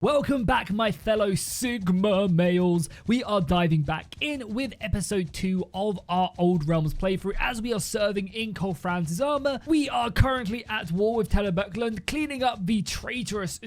Welcome back, my fellow Sigma males. We are diving back in with episode 2 of our Old Realms playthrough as we are serving in Cole Franz's armor. We are currently at war with Tellerbuckland, cleaning up the traitorous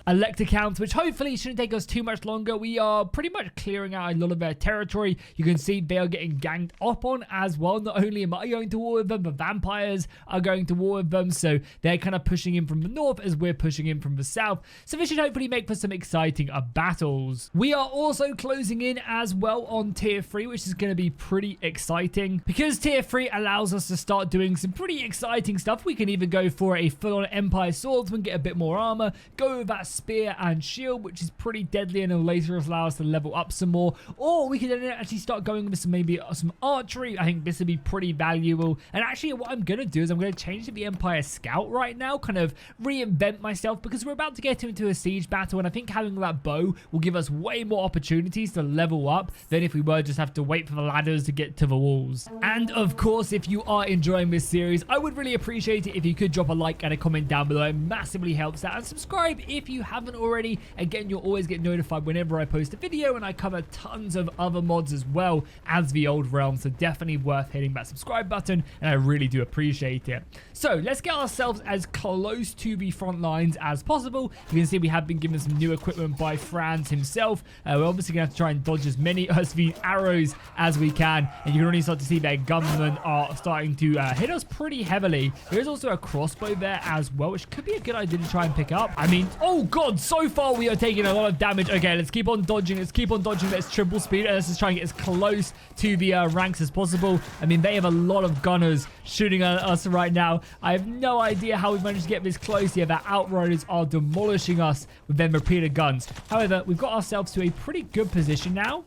elect accounts, which hopefully shouldn't take us too much longer. We are pretty much clearing out a lot of their territory. You can see they are getting ganged up on as well. Not only am I going to war with them, but vampires are going to war with them. So they're kind of pushing in from the north as we're pushing in from the south. So this should hopefully make for some exciting battles. We are also closing in as well on tier 3, which is going to be pretty exciting because tier 3 allows us to start doing some pretty exciting stuff. We can either go for a full-on Empire Swordsman, get a bit more armor, go with that spear and shield, which is pretty deadly and will later allow us to level up some more, or we can then actually start going with some archery. I think this would be pretty valuable. And actually what I'm going to do is I'm going to change to the Empire Scout right now, kind of reinvent myself, because we're about to get into a siege battle, and I think having that bow will give us way more opportunities to level up than if we were just have to wait for the ladders to get to the walls. And of course, if you are enjoying this series, I would really appreciate it if you could drop a like and a comment down below. It massively helps out, and subscribe if you haven't already. Again, you'll always get notified whenever I post a video, and I cover tons of other mods as well as the Old Realms, so definitely worth hitting that subscribe button, and I really do appreciate it. So let's get ourselves as close to the front lines as possible. You can see we have been given some new equipment by Franz himself. We're obviously going to have to try and dodge as many of the arrows as we can, and you can already start to see their gunmen are starting to hit us pretty heavily. There is also a crossbow there as well, which could be a good idea to try and pick up. I mean, oh god, so far we are taking a lot of damage. Okay, let's keep on dodging. Let's triple speed, and let's just try and get as close to the ranks as possible. I mean, they have a lot of gunners shooting at us right now. I have no idea how we've managed to get this close here. Their outriders are demolishing us with them repeated guns. However, we've got ourselves to a pretty good position now.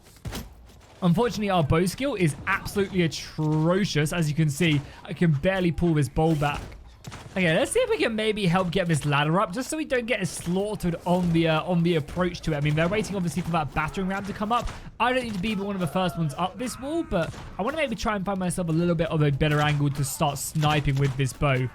Unfortunately, our bow skill is absolutely atrocious. As you can see, I can barely pull this bow back. Okay, let's see if we can maybe help get this ladder up, just so we don't get slaughtered on the approach to it. I mean, they're waiting obviously for that battering ram to come up. I don't need to be one of the first ones up this wall, but I want to maybe try and find myself a little bit of a better angle to start sniping with this bow.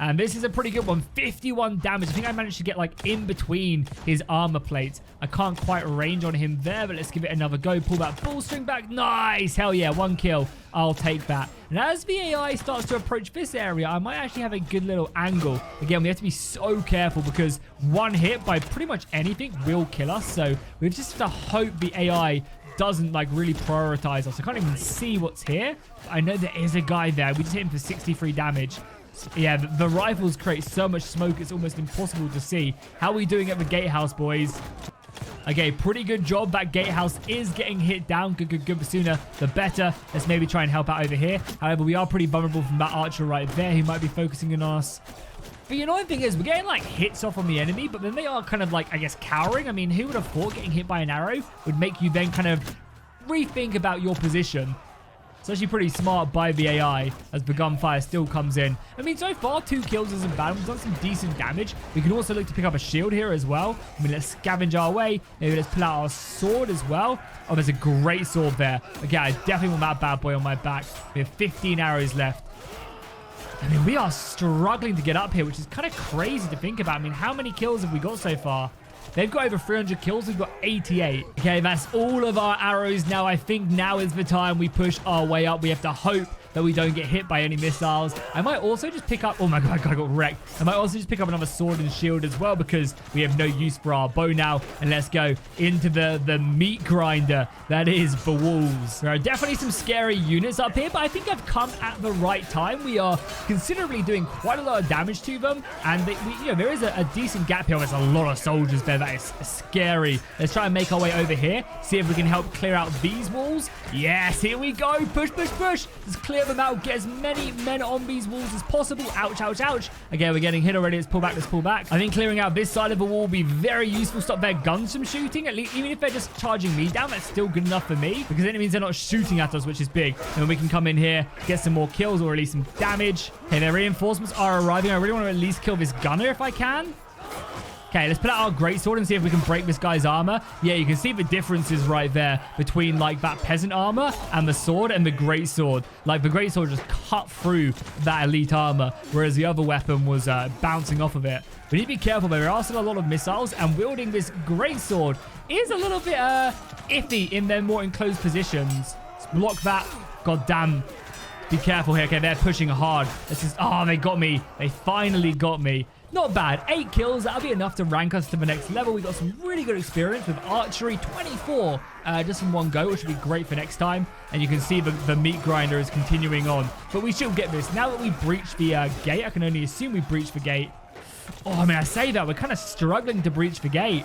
And this is a pretty good one. 51 damage. I think I managed to get like in between his armor plates. I can't quite range on him there, but let's give it another go. Pull that ballstring back. Nice. Hell yeah. One kill. I'll take that. And as the AI starts to approach this area, I might actually have a good little angle. Again, we have to be so careful because one hit by pretty much anything will kill us. So we just have to hope the AI doesn't like really prioritize us. I can't even see what's here. I know there is a guy there. We just hit him for 63 damage. Yeah, the rifles create so much smoke, it's almost impossible to see. How are we doing at the gatehouse, boys? Okay, pretty good job. That gatehouse is getting hit down. Good. The sooner, the better. Let's maybe try and help out over here. However, we are pretty vulnerable from that archer right there. He might be focusing on us. The annoying thing is we're getting like hits off on the enemy, but then they are kind of like, I guess, cowering. I mean, who would have thought getting hit by an arrow would make you then kind of rethink about your position? It's actually pretty smart by the AI as the gunfire still comes in. I mean, so far, 2 kills isn't bad. We've done some decent damage. We can also look to pick up a shield here as well. I mean, let's scavenge our way. Maybe let's pull out our sword as well. Oh, there's a great sword there. Okay, I definitely want that bad boy on my back. We have 15 arrows left. I mean, we are struggling to get up here, which is kind of crazy to think about. I mean, how many kills have we got so far? They've got over 300 kills. We've got 88. Okay, that's all of our arrows now. I think now is the time we push our way up. We have to hope that we don't get hit by any missiles. I might also just pick up... Oh my god, I got wrecked. I might also just pick up another sword and shield as well because we have no use for our bow now. And let's go into the meat grinder that is the walls. There are definitely some scary units up here, but I think I've come at the right time. We are considerably doing quite a lot of damage to them. And there is a decent gap here. There's a lot of soldiers there. That is scary. Let's try and make our way over here. See if we can help clear out these walls. Yes, here we go. Push. Let's clear them out. Get as many men on these walls as possible. Ouch. Okay, we're getting hit already. Let's pull back. I think clearing out this side of the wall will be very useful. Stop their guns from shooting. At least, even if they're just charging me down, that's still good enough for me because then it means they're not shooting at us, which is big. And we can come in here, get some more kills or at least some damage. Okay, their reinforcements are arriving. I really want to at least kill this gunner if I can. Okay, let's put out our greatsword and see if we can break this guy's armor. Yeah, you can see the differences right there between like that peasant armor and the sword and the greatsword. Like the greatsword just cut through that elite armor, whereas the other weapon was bouncing off of it. We need to be careful, but there are still a lot of missiles, and wielding this greatsword is a little bit iffy in their more enclosed positions. Let's block that. God damn. Be careful here. Okay, they're pushing hard. This is... Oh, they got me. They finally got me. Not bad. 8 kills. That'll be enough to rank us to the next level. We got some really good experience with archery. 24 just in one go, which would be great for next time. And you can see the meat grinder is continuing on. But we should get this. Now that we breached the gate, I can only assume we breached the gate. Oh, I mean, I say that. We're kind of struggling to breach the gate.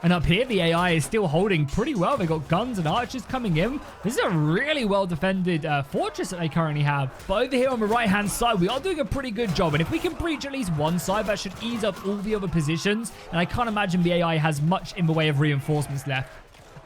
And up here, the AI is still holding pretty well. They've got guns and archers coming in. This is a really well-defended fortress that they currently have. But over here on the right-hand side, we are doing a pretty good job. And if we can breach at least one side, that should ease up all the other positions. And I can't imagine the AI has much in the way of reinforcements left.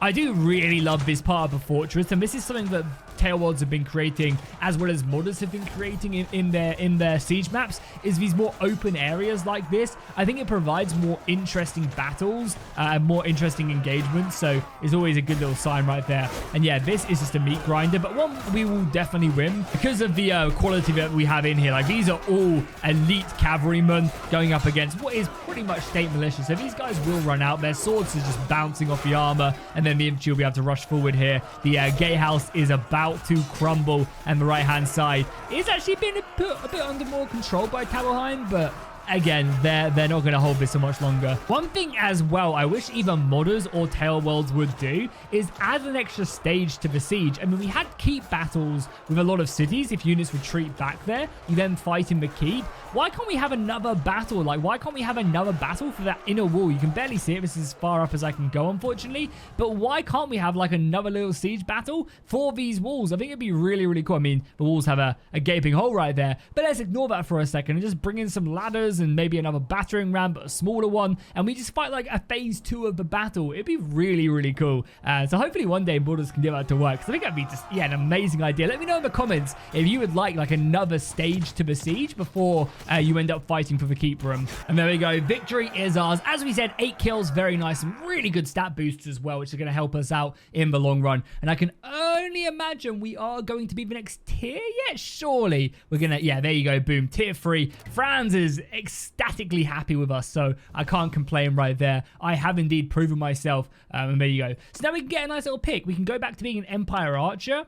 I do really love this part of the fortress, and this is something that Tailworlds have been creating, as well as modders have been creating in their siege maps, is these more open areas like this. I think it provides more interesting battles and more interesting engagements, so it's always a good little sign right there. And yeah, this is just a meat grinder, but one we will definitely win because of the quality that we have in here. Like, these are all elite cavalrymen going up against what is pretty much state militia, so these guys will run out. Their swords are just bouncing off the armor, and then the infantry will be able to rush forward here. The gatehouse is about to crumble, and the right hand side is actually being put a bit under more control by Talheim, but again, they're not going to hold this so much longer. One thing as well I wish either modders or Tailworlds would do is add an extra stage to the siege. I mean, we had keep battles with a lot of cities. If units retreat back there, you then fight in the keep. Why can't we have another battle? Like, why can't we have another battle for that inner wall? You can barely see it. This is as far up as I can go, unfortunately. But why can't we have, like, another little siege battle for these walls? I think it'd be really, really cool. I mean, the walls have a gaping hole right there. But let's ignore that for a second and just bring in some ladders and maybe another battering ram, but a smaller one. And we just fight, like, a phase 2 of the battle. It'd be really, really cool. So hopefully one day modders can get that to work. So I think that'd be just, yeah, an amazing idea. Let me know in the comments if you would like another stage to the siege before you end up fighting for the keep room. And there we go. Victory is ours. As we said, 8 kills. Very nice. Some really good stat boosts as well, which are going to help us out in the long run. And I can only imagine we are going to be the next tier yet. Surely we're going to, yeah, there you go. Boom. Tier 3. Franz is ecstatically happy with us, so I can't complain right there. I have indeed proven myself. And there you go. So now we can get a nice little pick. We can go back to being an Empire Archer,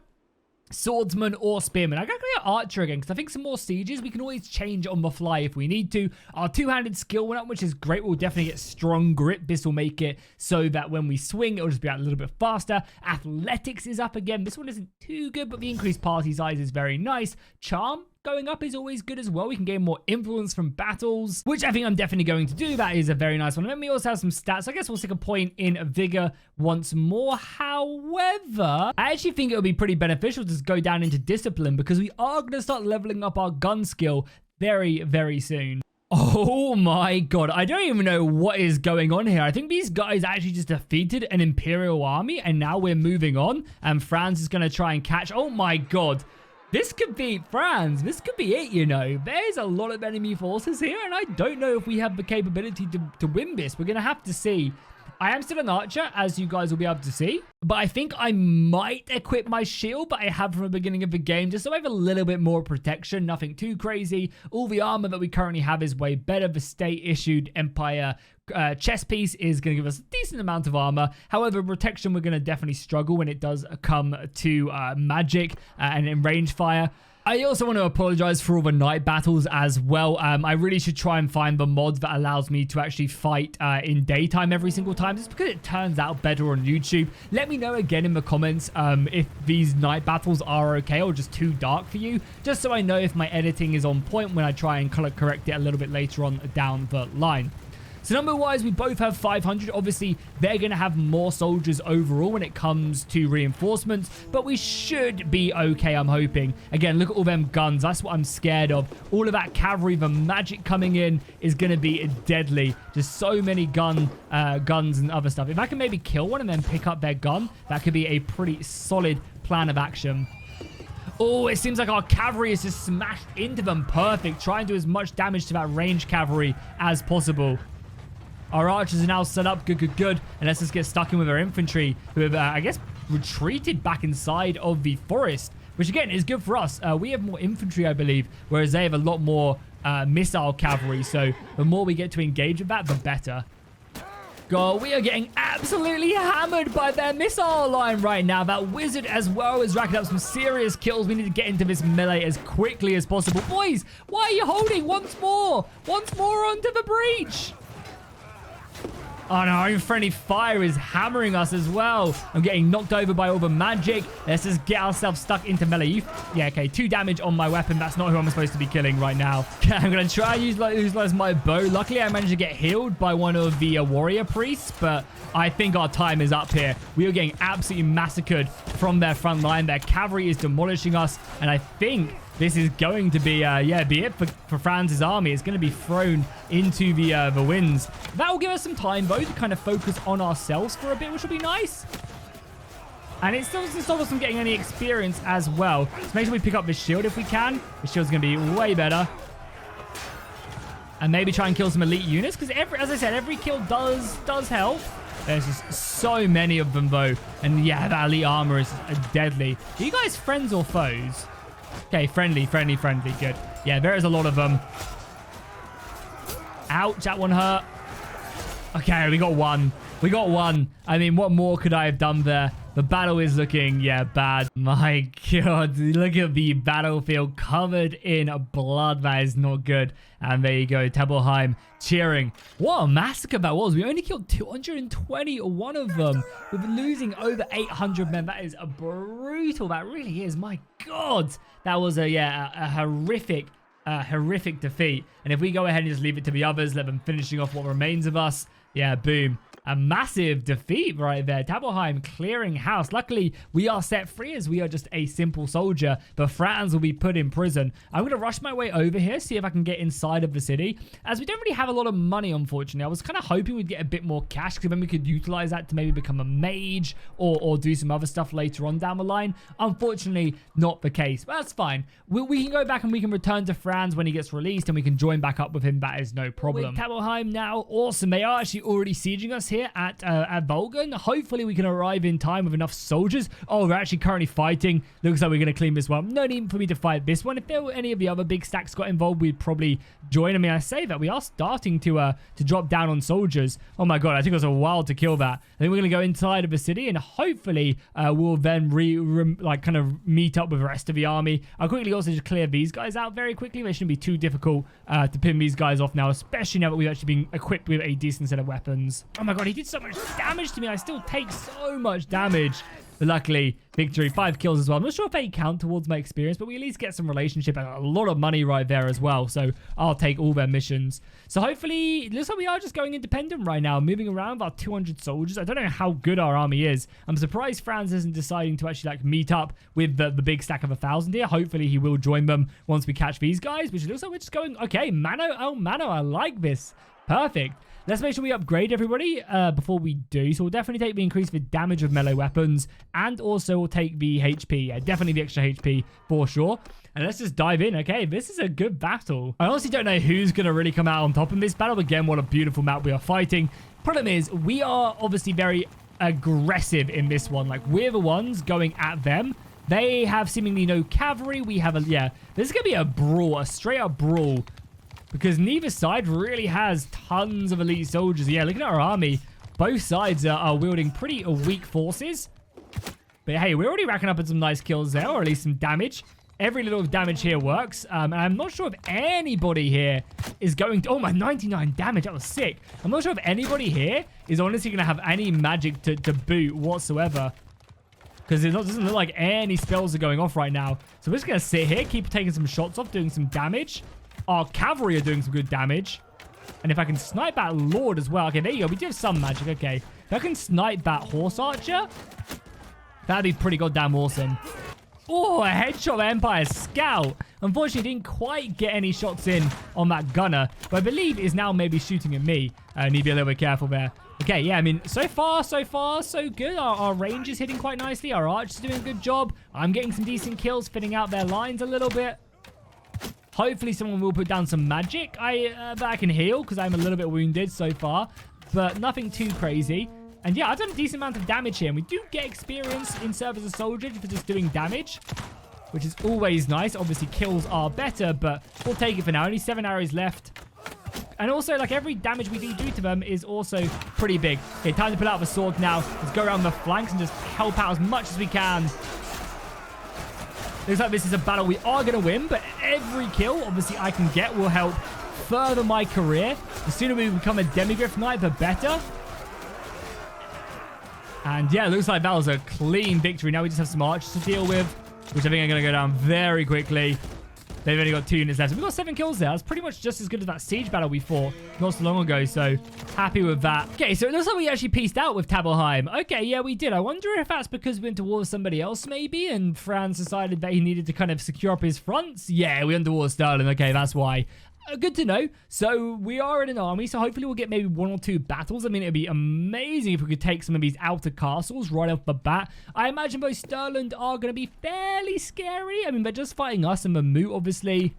swordsman, or spearman. I gotta go archer again because I think some more sieges we can always change on the fly if we need to. Our two-handed skill went up, which is great. We'll definitely get strong grip. This will make it so that when we swing, it'll just be out a little bit faster. Athletics is up again. This one isn't too good, but the increased party size is very nice. Charm going up is always good as well. We can gain more influence from battles, which I think I'm definitely going to do. That is a very nice one. And then we also have some stats. I guess we'll stick a point in vigor once more. However, I actually think it would be pretty beneficial to just go down into discipline because we are going to start leveling up our gun skill very, very soon. Oh my god, I don't even know what is going on here. I think these guys actually just defeated an Imperial army and now we're moving on and Franz is going to try and catch. Oh my god. This could be Franz. This could be it, you know. There's a lot of enemy forces here, and I don't know if we have the capability to win this. We're going to have to see. I am still an archer, as you guys will be able to see. But I think I might equip my shield that I have from the beginning of the game, just so I have a little bit more protection. Nothing too crazy. All the armor that we currently have is way better. The state-issued Empire chest piece is going to give us a decent amount of armor. However, protection, we're going to definitely struggle when it does come to magic and in range fire. I also want to apologize for all the night battles as well. I really should try and find the mod that allows me to actually fight in daytime every single time, just because it turns out better on YouTube. Let me know again in the comments if these night battles are okay or just too dark for you, just so I know if my editing is on point when I try and color correct it a little bit later on down the line. So number-wise, we both have 500. Obviously, they're going to have more soldiers overall when it comes to reinforcements, but we should be okay, I'm hoping. Again, look at all them guns. That's what I'm scared of. All of that cavalry, the magic coming in is going to be deadly. Just so many guns and other stuff. If I can maybe kill one and then pick up their gun, that could be a pretty solid plan of action. Oh, it seems like our cavalry is just smashed into them. Perfect. Try and do as much damage to that range cavalry as possible. Our archers are now set up. Good, good, good. And let's just get stuck in with our infantry, who have, I guess, retreated back inside of the forest, which, again, is good for us. We have more infantry, I believe, whereas they have a lot more missile cavalry. So the more we get to engage with that, the better. God, we are getting absolutely hammered by their missile line right now. That wizard as well is racking up some serious kills. We need to get into this melee as quickly as possible. Boys, why are you holding once more? Once more onto the breach. Oh no, our own friendly fire is hammering us as well. I'm getting knocked over by all the magic. Let's just get ourselves stuck into melee. Yeah, okay, 2 damage on my weapon. That's not who I'm supposed to be killing right now. Okay, I'm going to try and utilize my bow. Luckily, I managed to get healed by one of the warrior priests, but I think our time is up here. We are getting absolutely massacred from their front line. Their cavalry is demolishing us, and I think this is going to be, be it for Franz's army. It's going to be thrown into the winds. That will give us some time, though, to kind of focus on ourselves for a bit, which will be nice. And it still doesn't stop us from getting any experience as well. So make sure we pick up this shield if we can. The shield's going to be way better. And maybe try and kill some elite units, because as I said, every kill does help. There's just so many of them, though. And yeah, that elite armor is deadly. Are you guys friends or foes? Okay, friendly. Good. Yeah, there is a lot of them. Ouch, that one hurt. Okay, we got one. I mean, what more could I have done there? The battle is looking, bad. My God, look at the battlefield covered in blood. That is not good. And there you go, Tabelheim cheering. What a massacre that was. We only killed 221 of them. We've been losing over 800 men. That is brutal. That really is. My God. That was a horrific defeat. And if we go ahead and just leave it to the others, let them finishing off what remains of us. Yeah, boom. A massive defeat right there. Tabelheim clearing house. Luckily, we are set free as we are just a simple soldier. But Franz will be put in prison. I'm going to rush my way over here, see if I can get inside of the city. As we don't really have a lot of money, unfortunately. I was kind of hoping we'd get a bit more cash, because then we could utilize that to maybe become a mage or do some other stuff later on down the line. Unfortunately, not the case. But that's fine. We can go back and we can return to Franz when he gets released, and we can join back up with him. That is no problem. With Tabelheim now, awesome. They are actually already sieging us here at Volgan. Hopefully we can arrive in time with enough soldiers. Oh, we're actually currently fighting. Looks like we're going to clean this one. No need for me to fight this one. If there were any of the other big stacks got involved, we'd probably join. I mean, I say that we are starting to drop down on soldiers. Oh my God, I think it was a while to kill that. I think we're going to go inside of the city, and hopefully we'll then kind of meet up with the rest of the army. I'll quickly also just clear these guys out very quickly. They shouldn't be too difficult to pin these guys off now, especially now that we've actually been equipped with a decent set of weapons. Oh my God, he did so much damage to me. I still take so much damage. But luckily, victory, 5 kills as well. I'm not sure if they count towards my experience, but we at least get some relationship and a lot of money right there as well. So I'll take all their missions. So hopefully, it looks like we are just going independent right now, moving around about 200 soldiers. I don't know how good our army is. I'm surprised Franz isn't deciding to actually meet up with the big stack of 1,000 here. Hopefully he will join them once we catch these guys, which looks like we're just going, okay, mano, oh mano, I like this. Perfect. Let's make sure we upgrade everybody before we do. So we'll definitely take the increase for damage of melee weapons, and also we'll take the HP. Yeah, definitely the extra HP for sure. And let's just dive in. Okay, this is a good battle. I honestly don't know who's going to really come out on top in this battle. Again, what a beautiful map we are fighting. Problem is, we are obviously very aggressive in this one. Like, we're the ones going at them. They have seemingly no cavalry. We have this is going to be a brawl, a straight up brawl. Because neither side really has tons of elite soldiers. Yeah, looking at our army, both sides are wielding pretty weak forces. But hey, we're already racking up some nice kills there, or at least some damage. Every little damage here works. And I'm not sure if anybody here is going to... Oh, my 99 damage. That was sick. I'm not sure if anybody here is honestly going to have any magic to boot whatsoever. Because it doesn't look like any spells are going off right now. So we're just going to sit here, keep taking some shots off, doing some damage. Our cavalry are doing some good damage. And if I can snipe that Lord as well. Okay, there you go. We do have some magic. Okay. If I can snipe that Horse Archer, that'd be pretty goddamn awesome. Oh, a headshot of Empire Scout. Unfortunately, didn't quite get any shots in on that gunner. But I believe is now maybe shooting at me. I need to be a little bit careful there. Okay, yeah, I mean, so far, so good. Our range is hitting quite nicely. Our archers are doing a good job. I'm getting some decent kills, fitting out their lines a little bit. Hopefully someone will put down some magic that I can heal, because I'm a little bit wounded so far. but nothing too crazy. And yeah, I've done a decent amount of damage here. And we do get experience in serve as a soldier for just doing damage, which is always nice. Obviously, kills are better, but we'll take it for now. Only 7 arrows left. And also, like, every damage we do to them is also pretty big. Okay, time to pull out the sword now. Let's go around the flanks and just help out as much as we can. Looks like this is a battle we are going to win, but every kill, obviously, I can get will help further my career. The sooner we become a Demigryph Knight, the better. And yeah, it looks like that was a clean victory. Now we just have some archers to deal with, which I think are going to go down very quickly. They've only got 2 units left. So we've got 7 kills there. That's pretty much just as good as that siege battle we fought not so long ago. So happy with that. Okay, so it looks like we actually pieced out with Tabelheim. Okay, yeah, we did. I wonder if that's because we went to war with somebody else maybe, and Franz decided that he needed to kind of secure up his fronts. Yeah, we went to war with Stirling. Okay, that's why. Good to know. So we are in an army, so hopefully we'll get maybe 1 or 2 battles. I mean, it'd be amazing if we could take some of these outer castles right off the bat. I imagine both Stirland are going to be fairly scary. I mean, they're just fighting us and Mammut, obviously.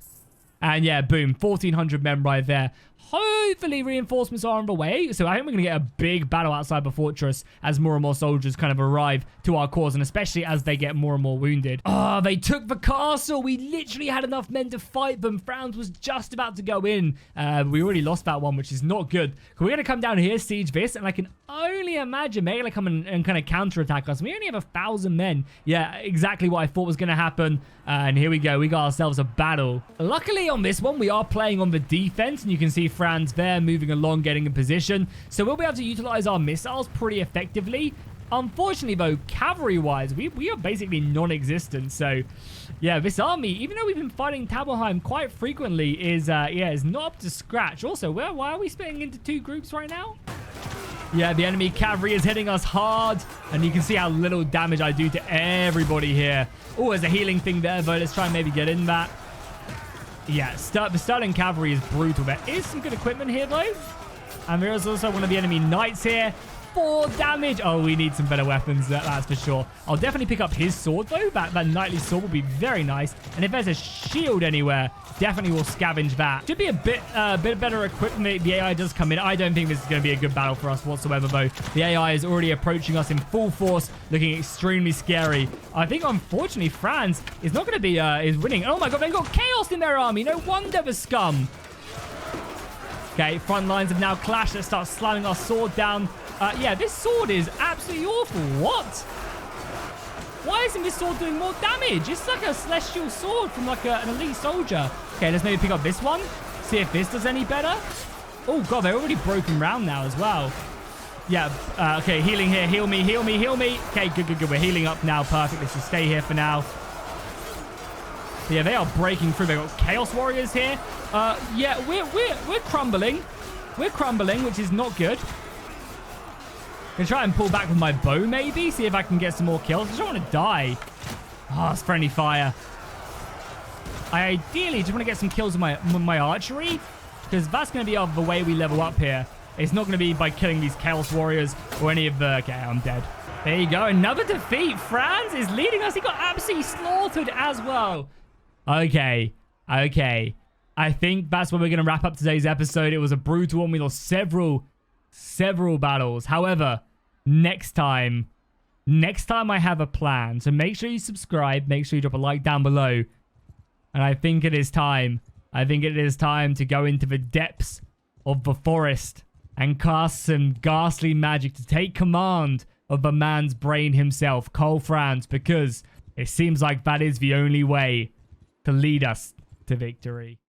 And yeah, boom, 1,400 men right there. Hopefully reinforcements are on the way. So I think we're going to get a big battle outside the fortress as more and more soldiers kind of arrive to our cause, and especially as they get more and more wounded. Oh, they took the castle. We literally had enough men to fight them. Franz was just about to go in. We already lost that one, which is not good. We're going to come down here, siege this, and I can only imagine they're going to come and kind of counterattack us. We only have 1,000 men. Yeah, exactly what I thought was going to happen. And here we go. We got ourselves a battle. Luckily on this one, we are playing on the defense, and you can see Franz there moving along, getting in position. So we'll be able to utilize our missiles pretty effectively. Unfortunately, though, cavalry-wise, we are basically non-existent. So, yeah, this army, even though we've been fighting Tabelheim quite frequently, is not up to scratch. Also, why are we splitting into 2 groups right now? Yeah, the enemy cavalry is hitting us hard, and you can see how little damage I do to everybody here. Oh, there's a healing thing there, though. Let's try and maybe get in that. Yeah, the Stirling cavalry is brutal. There is some good equipment here, though. And there is also one of the enemy knights here. 4 damage. Oh, we need some better weapons, that's for sure. I'll definitely pick up his sword, though. That knightly sword will be very nice. And if there's a shield anywhere, definitely will scavenge that. Should be a bit better equipped when the AI does come in. I don't think this is going to be a good battle for us whatsoever, though. The AI is already approaching us in full force, looking extremely scary. I think, unfortunately, Franz is not going to be is winning. Oh, my God, they've got chaos in their army. No wonder the scum. Okay, front lines have now clashed. Let's start slamming our sword down. Yeah, this sword is absolutely awful. What? Why isn't this sword doing more damage? It's like a celestial sword from like an elite soldier. Okay, let's maybe pick up this one. See if this does any better. Oh, God, they're already broken round now as well. Yeah, okay, healing here. Heal me, heal me, heal me. Okay, good, good, good. We're healing up now. Perfect. Let's just stay here for now. But yeah, they are breaking through. They've got Chaos Warriors here. Yeah, we're crumbling. We're crumbling, which is not good. Gonna try and pull back with my bow, maybe. See if I can get some more kills. I don't want to die. Oh, it's friendly fire. I ideally just want to get some kills with my archery, because that's going to be the way we level up here. It's not going to be by killing these Chaos Warriors or any of the... Okay, I'm dead. There you go. Another defeat. Franz is leading us. He got absolutely slaughtered as well. Okay. Okay. I think that's where we're going to wrap up today's episode. It was a brutal one. We lost several battles. However, next time I have a plan. So make sure you subscribe. Make sure you drop a like down below. And I think it is time. I think it is time to go into the depths of the forest and cast some ghastly magic to take command of the man's brain himself, Karl Franz, because it seems like that is the only way to lead us to victory.